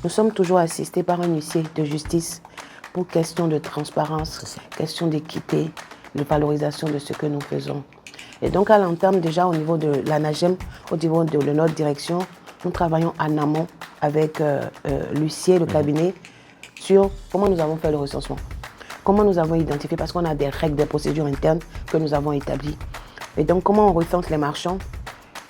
Nous sommes toujours assistés par un huissier de justice pour question de transparence, question d'équité, de valorisation de ce que nous faisons. Et donc, à l'entame, déjà au niveau de l'ANAGEM, au niveau de notre direction, nous travaillons en amont avec l'huissier, le cabinet, sur comment nous avons fait le recensement. Comment nous avons identifié, parce qu'on a des règles, des procédures internes que nous avons établies. Et donc, comment on recense les marchands,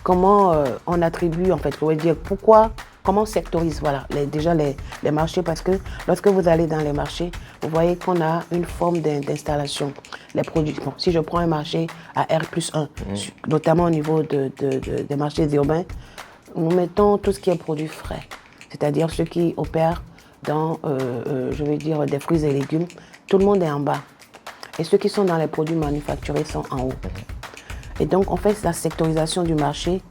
comment on attribue, en fait, je veux dire, pourquoi, comment on sectorise, voilà, déjà les marchés, parce que lorsque vous allez dans les marchés, vous voyez qu'on a une forme d'installation. Les produits, bon, si je prends un marché à R+1, notamment au niveau des marchés urbains, nous mettons tout ce qui est produits frais, c'est-à-dire ceux qui opèrent dans, je veux dire, des fruits et légumes, tout le monde est en bas. Et ceux qui sont dans les produits manufacturés sont en haut. Et donc, on fait la sectorisation du marché.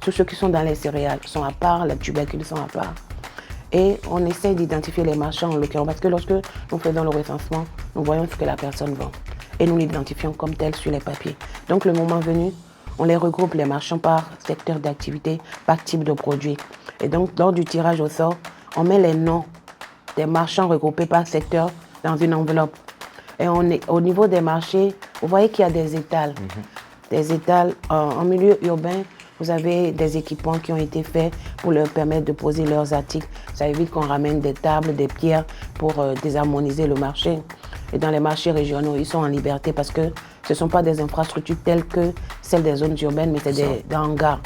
Tous ceux qui sont dans les céréales sont à part, les tubercules sont à part. Et on essaie d'identifier les marchands en l'occurrence, parce que lorsque nous faisons le recensement, nous voyons ce que la personne vend. Et nous l'identifions comme tel sur les papiers. Donc, le moment venu, on les regroupe, les marchands, par secteur d'activité, par type de produit. Et donc, lors du tirage au sort, on met les noms des marchands regroupés par secteur dans une enveloppe. Et on est, au niveau des marchés, vous voyez qu'il y a des étals. Des étals en milieu urbain, vous avez des équipements qui ont été faits pour leur permettre de poser leurs articles. Ça évite qu'on ramène des tables, des pierres pour désharmoniser le marché. Et dans les marchés régionaux, ils sont en liberté parce que ce ne sont pas des infrastructures telles que celles des zones urbaines, mais c'est des hangars.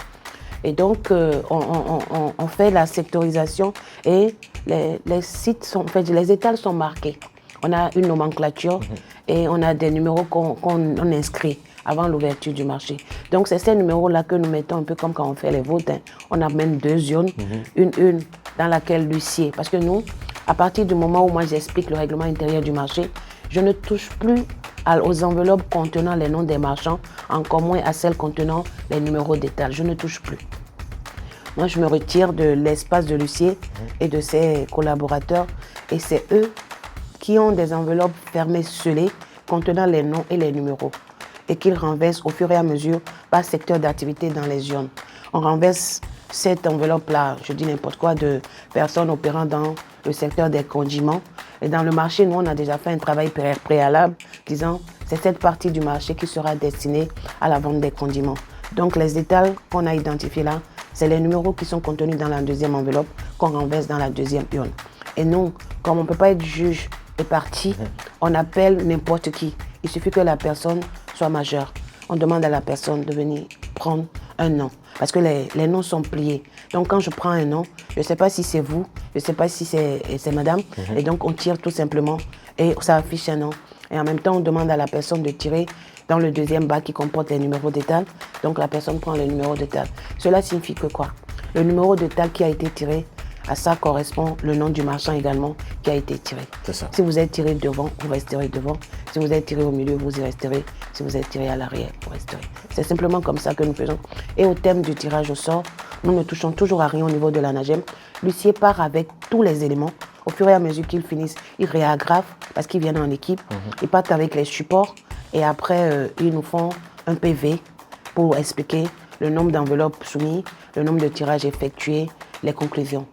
Et donc, on fait la sectorisation et les sites sont, en fait, les étals sont marqués. On a une nomenclature et on a des numéros qu'on inscrit avant l'ouverture du marché. Donc, c'est ces numéros-là que nous mettons un peu comme quand on fait les votes. Hein. On amène deux urnes, une dans laquelle l'huissier, parce que nous, à partir du moment où moi j'explique le règlement intérieur du marché, je ne touche plus aux enveloppes contenant les noms des marchands, encore moins à celles contenant les numéros d'étal. Je ne touche plus. Moi, je me retire de l'espace de l'huissier et de ses collaborateurs. Et c'est eux qui ont des enveloppes fermées, scellées, contenant les noms et les numéros. Et qu'ils renversent au fur et à mesure par secteur d'activité dans les urnes. On renverse cette enveloppe-là, je dis n'importe quoi, de personnes opérant dans le secteur des condiments. Et dans le marché, nous, on a déjà fait un travail préalable disant c'est cette partie du marché qui sera destinée à la vente des condiments. Donc les étals qu'on a identifiés là, c'est les numéros qui sont contenus dans la deuxième enveloppe qu'on renverse dans la deuxième urne. Et nous, comme on ne peut pas être juge et partie, on appelle n'importe qui. Il suffit que la personne soit majeure. On demande à la personne de venir prendre un nom. Parce que les noms sont pliés. Donc quand je prends un nom, je ne sais pas si c'est vous, je ne sais pas si c'est madame. Et donc on tire tout simplement et ça affiche un nom. Et en même temps, on demande à la personne de tirer dans le deuxième bac qui comporte les numéros d'étal. Donc la personne prend le numéro d'étal. Cela signifie que quoi? Le numéro d'étal qui a été tiré, à ça correspond le nom du marchand également qui a été tiré. C'est ça. Si vous êtes tiré devant, vous resterez devant. Si vous êtes tiré au milieu, vous y resterez. Si vous êtes tiré à l'arrière, vous resterez. C'est simplement comme ça que nous faisons. Et au thème du tirage au sort, nous ne touchons toujours à rien au niveau de l'ANAGEM. L'huissier part avec tous les éléments. Au fur et à mesure qu'ils finissent, ils réagrafent parce qu'ils viennent en équipe. Ils partent avec les supports et après, ils nous font un PV pour expliquer le nombre d'enveloppes soumises, le nombre de tirages effectués, les conclusions.